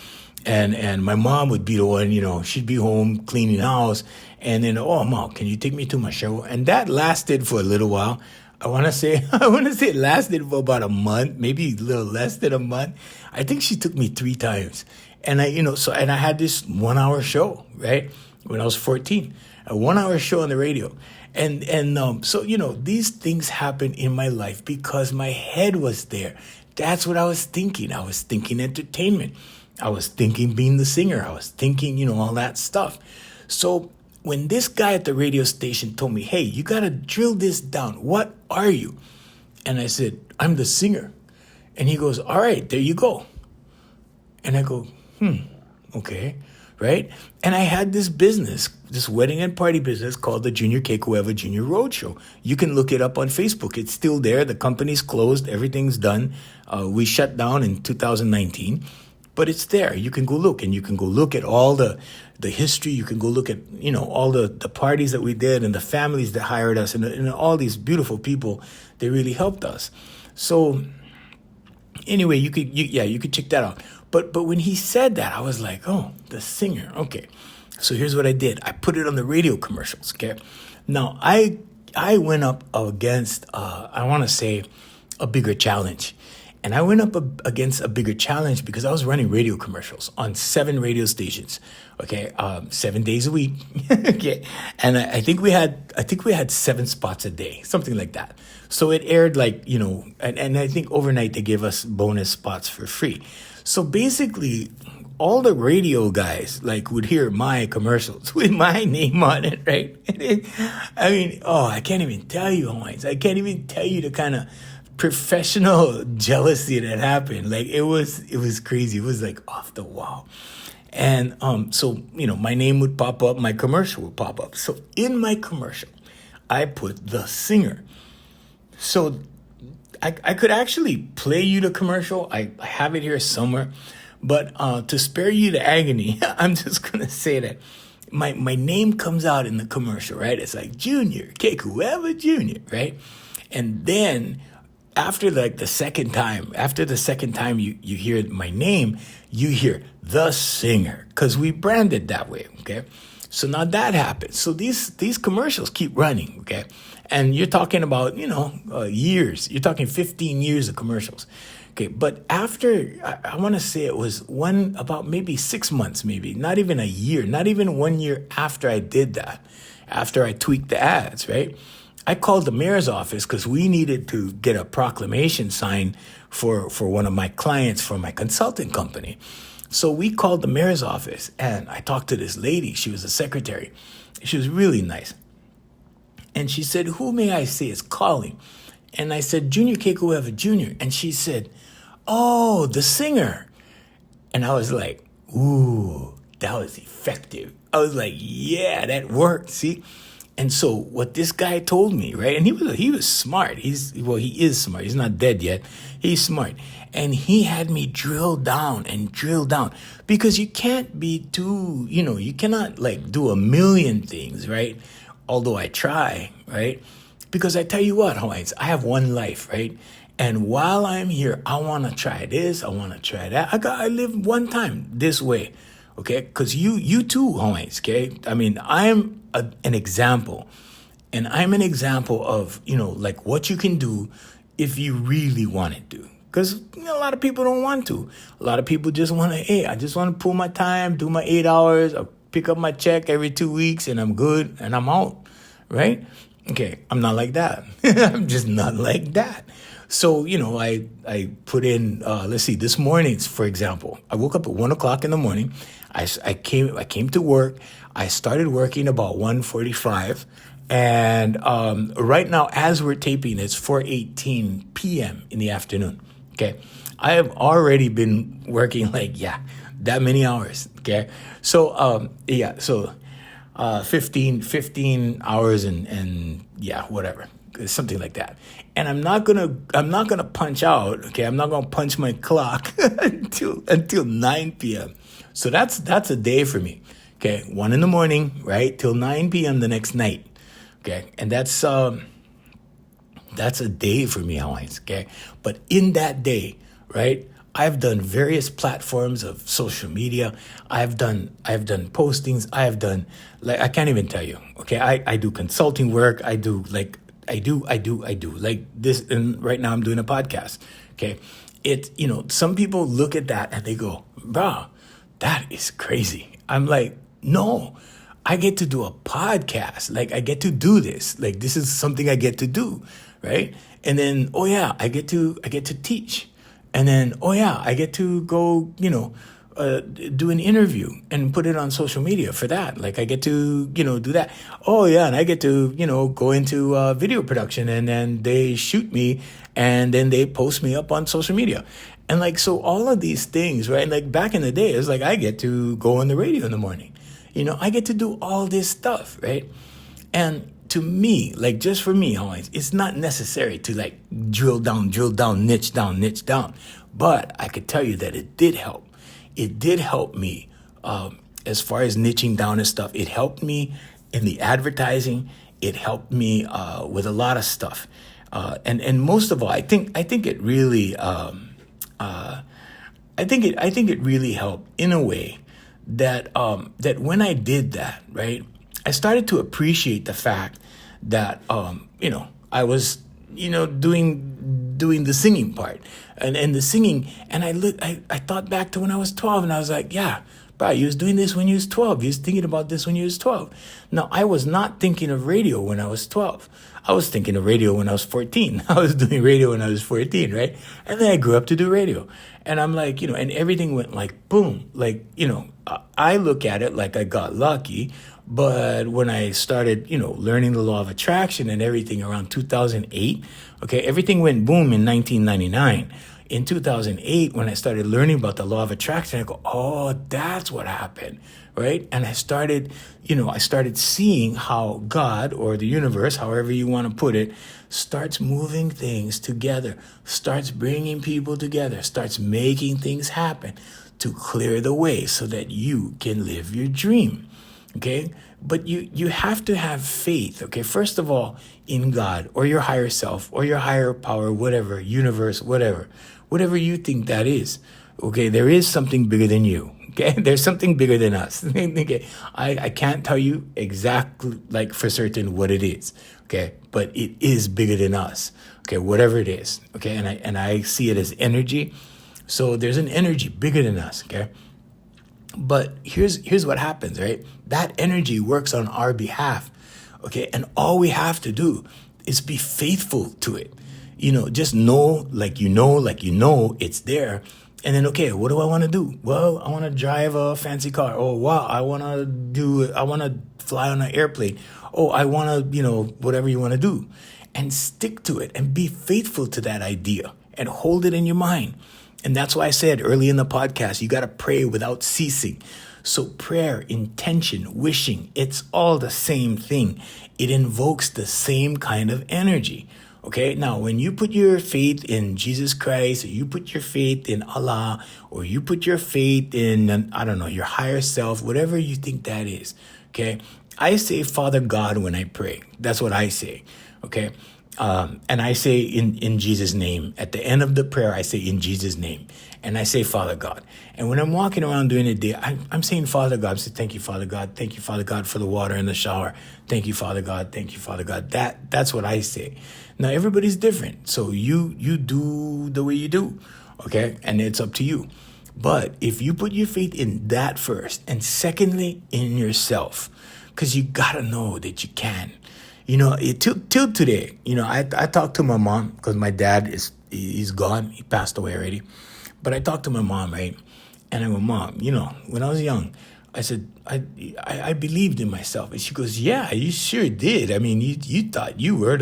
And my mom would be the one, she'd be home cleaning the house. And then, oh, Mom, can you take me to my show? And that lasted for a little while. I want to say it lasted for about a month, maybe a little less than a month. I think she took me 3 times. And I had this 1-hour show, right? When I was 14, a 1-hour show on the radio. So these things happened in my life because my head was there. That's what I was thinking. I was thinking entertainment. I was thinking being the singer. I was thinking, all that stuff. So when this guy at the radio station told me, hey, you got to drill this down. What are you? And I said, I'm the singer. And he goes, all right, there you go. And I go, okay, right? And I had this business, this wedding and party business called the Junior Kekuewa Junior Roadshow. You can look it up on Facebook. It's still there. The company's closed. Everything's done. We shut down in 2019. But it's there. You can go look, and you can go look at all the history. You can go look at, all the parties that we did and the families that hired us and all these beautiful people that really helped us. So anyway, you could check that out. But when he said that, I was like, oh, the singer. Okay. So here's what I did. I put it on the radio commercials. Okay. Now I went up against, I want to say, a bigger challenge. And I went up against a bigger challenge because I was running radio commercials on 7 radio stations, okay, 7 days a week, okay. And I think we had 7 spots a day, something like that. So it aired and I think overnight they gave us bonus spots for free. So basically, all the radio guys would hear my commercials with my name on it, right? I can't even tell you, Hawaiians. I can't even tell you the kind of professional jealousy that happened. It was crazy. It was off the wall. And so my name would pop up, my commercial would pop up. So in my commercial, I put the singer. So I could actually play you the commercial. I have it here somewhere. But to spare you the agony, I'm just gonna say that my name comes out in the commercial, right? It's like Junior, Kekuewa Junior, right? And then after the second time you hear my name, you hear the singer, because we branded that way, okay? So now that happens. So these commercials keep running, okay? And you're talking about, years. You're talking 15 years of commercials. Okay, but after, I want to say it was about maybe 6 months, maybe, not even a year, not even 1 year after I did that, after I tweaked the ads, right? I called the mayor's office because we needed to get a proclamation signed for one of my clients for my consulting company. So we called the mayor's office, and I talked to this lady. She was a secretary. She was really nice. And she said, who may I say is calling? And I said, Junior Kekuewa Jr. And she said, oh, the singer. And I was like, ooh, that was effective. I was like, yeah, that worked, see? And so what this guy told me, right? And he was smart. He is smart. He's not dead yet. He's smart. And he had me drill down because you can't be too, you cannot do a million things, right? Although I try, right? Because I tell you what, Hawaiians, I have one life, right? And while I'm here, I want to try this. I want to try that. I live one time this way, okay? Because you too, Hawaiians, okay? I mean, I'm an example. And I'm an example of, what you can do if you really want to do. Because a lot of people don't want to. A lot of people just want to, hey, I just want to pull my time, do my 8 hours, I'll pick up my check every 2 weeks, and I'm good, and I'm out, right? Okay, I'm not like that. I'm just not like that. So, I put in, let's see, this morning, for example, I woke up at 1 o'clock in the morning. I came to work. I started working about 1:45. And right now, as we're taping, it's 4:18 p.m. in the afternoon. Okay. I have already been working that many hours. Okay. So, so 15 hours and yeah, whatever, something like that. And I'm not gonna punch out. Okay, I'm not gonna punch my clock until 9 p.m. So that's a day for me. Okay, 1 in the morning, right, till 9 p.m. the next night. Okay, and that's a day for me, Hawaiians. Okay, but in that day, right, I've done various platforms of social media. I've done postings. Like, I can't even tell you. Okay, I do consulting work. I do like this, and right now I'm doing a podcast. Okay, some people look at that and they go, "Bro, that is crazy." I'm like, no, I get to do a podcast. Like, I get to do this. Like, this is something I get to do, right? And then, oh yeah, I get to teach. And then, oh yeah, I get to go, do an interview and put it on social media for that. Like, I get to, do that. Oh yeah, and I get to, go into video production, and then they shoot me, and then they post me up on social media. And like, so all of these things, right? Like, back in the day, it's like I get to go on the radio in the morning. I get to do all this stuff, right? And to me, like, just for me, always, it's not necessary to like drill down, niche down. But I could tell you that it did help. It did help me as far as niching down and stuff. It helped me in the advertising. It helped me with a lot of stuff. And most of all, I think it really I think it really helped in a way that that when I did that, right, I started to appreciate the fact that I was doing the singing part and the singing, and I thought back to when I was 12, and I was like, yeah, bro, you was doing this when you was 12. You was thinking about this when you was 12. Now, I was not thinking of radio when I was 12. I was thinking of radio when I was 14. I was doing radio when I was 14, right? And then I grew up to do radio. And I'm like, and everything went like boom. Like, I look at it like I got lucky. But when I started, learning the law of attraction and everything around 2008, okay, everything went boom in 1999. In 2008, when I started learning about the law of attraction, I go, oh, that's what happened, right? And I started seeing how God, or the universe, however you want to put it, starts moving things together, starts bringing people together, starts making things happen to clear the way so that you can live your dream. Okay, but you have to have faith. Okay, first of all, in God or your higher self or your higher power, whatever, universe, whatever you think that is. Okay, there is something bigger than you. Okay, there's something bigger than us. Okay, I can't tell you exactly, like, for certain what it is. Okay, but it is bigger than us. Okay, whatever it is. Okay, and I see it as energy. So there's an energy bigger than us. Okay. But here's what happens, right? That energy works on our behalf, okay? And all we have to do is be faithful to it. Just know, it's there. And then, okay, what do I want to do? Well, I want to drive a fancy car. Oh, wow, I want to fly on an airplane. Oh, I want to, whatever you want to do. And stick to it and be faithful to that idea and hold it in your mind. And that's why I said early in the podcast, you got to pray without ceasing. So prayer, intention, wishing, it's all the same thing. It invokes the same kind of energy. Okay, now when you put your faith in Jesus Christ, or you put your faith in Allah, or you put your faith in, I don't know, your higher self, whatever you think that is. Okay, I say Father God when I pray. That's what I say. Okay. And I say in Jesus' name. At the end of the prayer, I say in Jesus' name. And I say Father God. And when I'm walking around during the day, I'm saying Father God. I'm saying, thank you, Father God. Thank you, Father God, for the water in the shower. Thank you, Father God. Thank you, Father God. That's what I say. Now, everybody's different. So you do the way you do. Okay? And it's up to you. But if you put your faith in that first, and secondly, in yourself, because you got to know that you can. Till today, I talked to my mom because my dad he's gone. He passed away already. But I talked to my mom, right? And I go, Mom, when I was young, I said, I believed in myself. And she goes, yeah, you sure did. I mean, you thought you were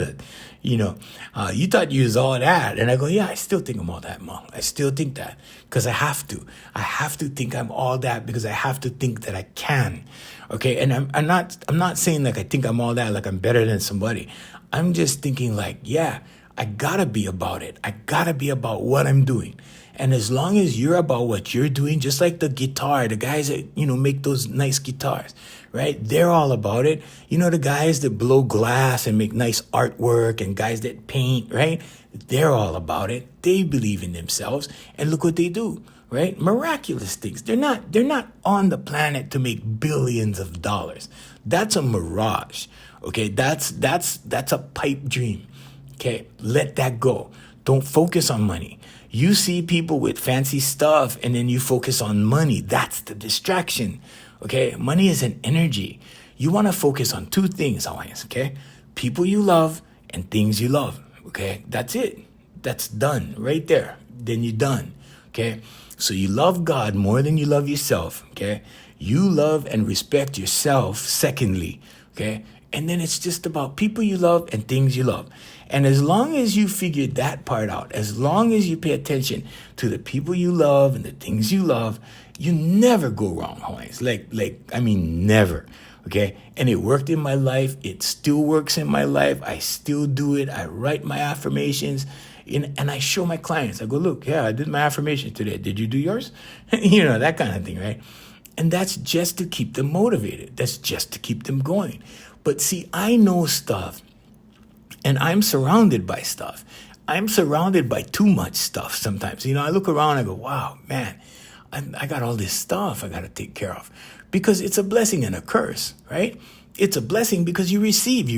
you thought you was all that. And I go, yeah, I still think I'm all that, Mom. I still think that because I have to. I have to think I'm all that because I have to think that I can. Okay. And I'm not saying like I think I'm all that, like I'm better than somebody. I'm just thinking like, yeah, I gotta be about it. I gotta be about what I'm doing. And as long as you're about what you're doing, just like the guitar, the guys that, make those nice guitars, right? They're all about it. The guys that blow glass and make nice artwork and guys that paint, right? They're all about it. They believe in themselves and look what they do, right? Miraculous things. They're not on the planet to make billions of dollars. That's a mirage. Okay. That's a pipe dream. Okay. Let that go. Don't focus on money. You see people with fancy stuff and then you focus on money. That's the distraction. Okay. Money is an energy. You want to focus on two things, Hawaiians. Okay. People you love and things you love. Okay. That's it. That's done right there. Then you're done. Okay. So you love God more than you love yourself. Okay. You love and respect yourself. Secondly. Okay. And then it's just about people you love and things you love. And as long as you figure that part out, as long as you pay attention to the people you love and the things you love, you never go wrong, Hawaiians. Never. Okay. And it worked in my life. It still works in my life. I still do it. I write my affirmations and I show my clients. I go, look, yeah, I did my affirmation today. Did you do yours? That kind of thing, right? And that's just to keep them motivated. That's just to keep them going. But see, I know stuff. And I'm surrounded by stuff. I'm surrounded by too much stuff sometimes. I look around and I go, wow, man, I got all this stuff I got to take care of. Because it's a blessing and a curse, right? It's a blessing because you receive,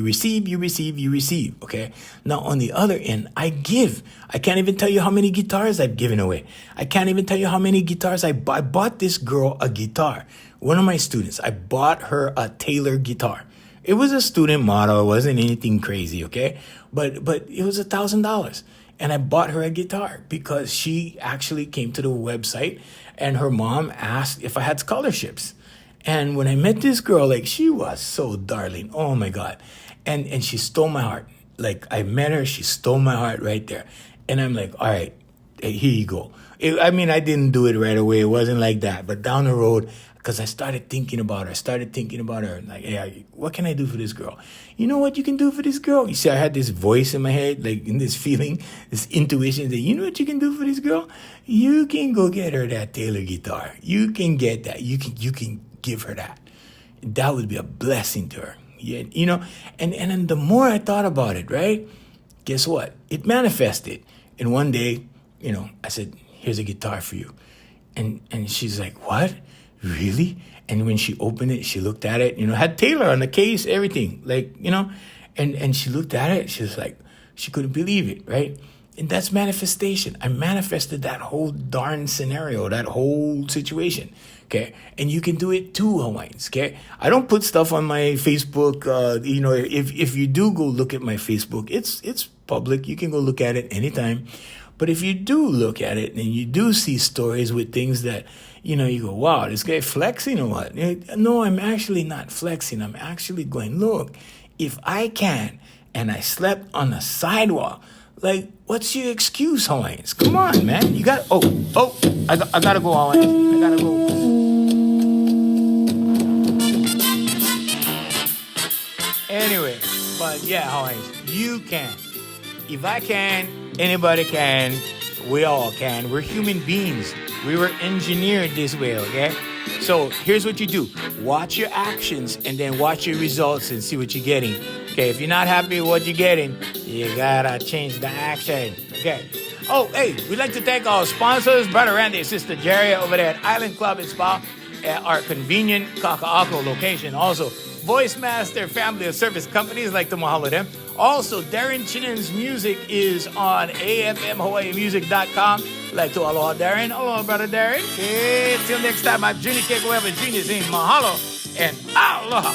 okay? Now, on the other end, I give. I can't even tell you how many guitars I've given away. I can't even tell you how many guitars I bought this girl a guitar. One of my students, I bought her a Taylor guitar. It was a student model. It wasn't anything crazy, okay? But it was $1,000. And I bought her a guitar because she actually came to the website and her mom asked if I had scholarships. And when I met this girl, she was so darling. Oh, my God. And she stole my heart. I met her. She stole my heart right there. And I'm like, all right, here you go. I didn't do it right away. It wasn't like that. But down the road, because I started thinking about her. Like, hey, what can I do for this girl? You know what you can do for this girl? You see, I had this voice in my head, in this feeling, this intuition that, you know what you can do for this girl? You can go get her that Taylor guitar. You can get that. You can give her that. That would be a blessing to her. Yeah, and then the more I thought about it, right? Guess what? It manifested. And one day, I said, here's a guitar for you. And she's like, what? Really? And when she opened it, she looked at it, had Taylor on the case, everything, and she looked at it. She was like, she couldn't believe it, right? And that's manifestation. I manifested that whole darn scenario, that whole situation, okay? And you can do it too, Hawaiians, okay? I don't put stuff on my Facebook. If you do go look at my Facebook, it's public. You can go look at it anytime. But if you do look at it and you do see stories with things that, you go, wow, this guy flexing or what? No, I'm actually not flexing. I'm actually going, look, if I can and I slept on the sidewalk, what's your excuse, Hawaiians? Come on, man. You got, I gotta go, Hawaiians. I gotta go. Anyway, but yeah, Hawaiians, you can. If I can, anybody can. We all can. We're human beings. We were engineered this way, okay? So here's what you do. Watch your actions and then watch your results and see what you're getting. Okay, if you're not happy with what you're getting, you gotta change the action. Okay. Oh, hey, we'd like to thank our sponsors, Brother Randy and Sister Jerry over there at Island Club and Spa at our convenient Kaka'ako location. Also, Voice Master Family of Service Companies, like to mahalo them. Also, Darren Chinan's music is on AFMHawaiiMusic.com. Like to aloha, Darren. Aloha, Brother Darren. Okay, till next time, I'm Junior Kekuewa, Junior saying mahalo and aloha.